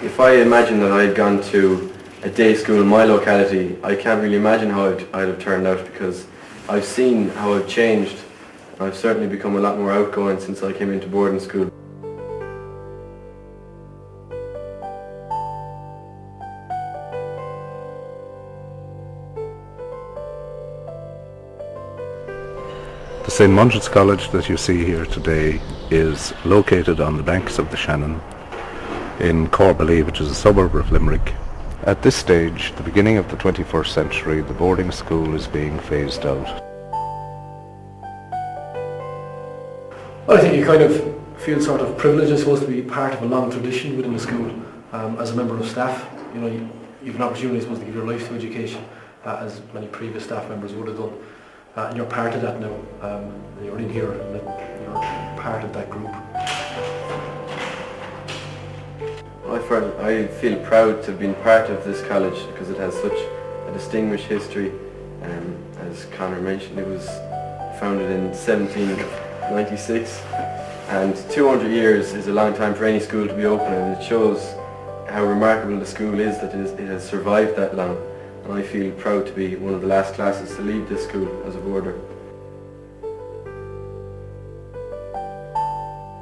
If I imagine that I had gone to a day school in my locality, I can't really imagine how I'd have turned out, because I've seen how I've changed. I've certainly become a lot more outgoing since I came into boarding school. The St. Munchin's College that you see here today is located on the banks of the Shannon in Corbally, which is a suburb of Limerick. At this stage, the beginning of the 21st century, the boarding school is being phased out. Well, I think you kind of feel sort of privileged, I suppose, to be part of a long tradition within the school. As a member of staff, you know, you have an opportunity, I suppose, to give your life to education, as many previous staff members would have done. And you're part of that now. You're in here and you're part of that group. I feel proud to have been part of this college because it has such a distinguished history. As Conor mentioned, it was founded in 1796, and 200 years is a long time for any school to be open, and it shows how remarkable the school is that it has survived that long. And I feel proud to be one of the last classes to leave this school as a boarder.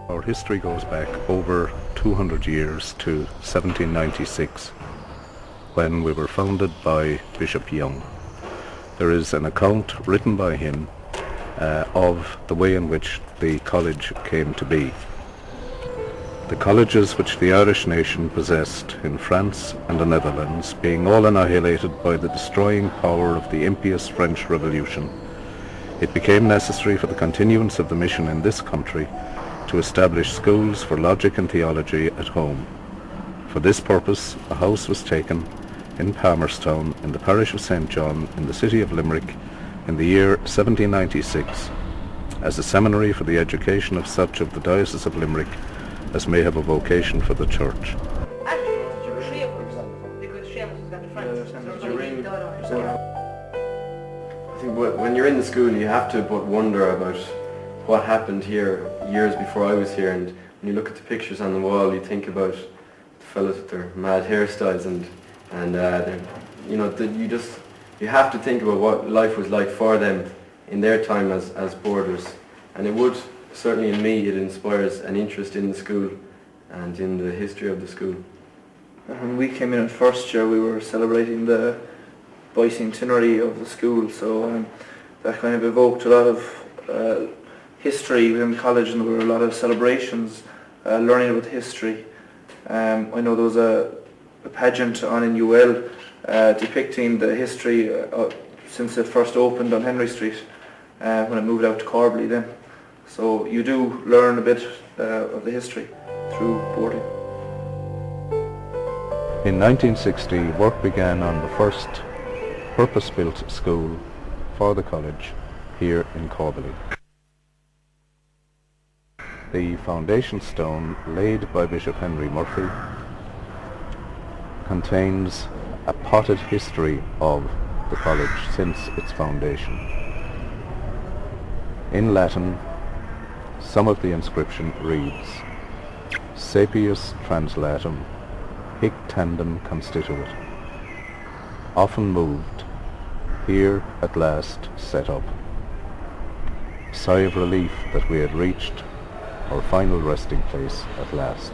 Our history goes back over 200 years to 1796, when we were founded by Bishop Young. There is an account written by him of the way in which the college came to be. The colleges which the Irish nation possessed in France and the Netherlands being all annihilated by the destroying power of the impious French Revolution, it became necessary for the continuance of the mission in this country to establish schools for logic and theology at home. For this purpose, a house was taken in Palmerstown in the parish of St. John in the city of Limerick in the year 1796 as a seminary for the education of such of the Diocese of Limerick as may have a vocation for the church. I think when you're in the school you have to but wonder about what happened here years before I was here, and when you look at the pictures on the wall you think about the fellas with their mad hairstyles and you know, you have to think about what life was like for them in their time as boarders, and it would, certainly in me, it inspires an interest in the school and in the history of the school. When we came in first year, we were celebrating the bicentenary of the school, so that kind of evoked a lot of history within the college, and there were a lot of celebrations, learning about history. I know there was a pageant on in UL depicting the history since it first opened on Henry Street when it moved out to Corbally then. So you do learn a bit of the history through boarding. In 1960, work began on the first purpose-built school for the college here in Corbally. The foundation stone laid by Bishop Henry Murphy contains a potted history of the college since its foundation. In Latin, some of the inscription reads, Sapius translatum, hic tandem constituit. Often moved, here at last set up. Sigh of relief that we had reached our final resting place at last.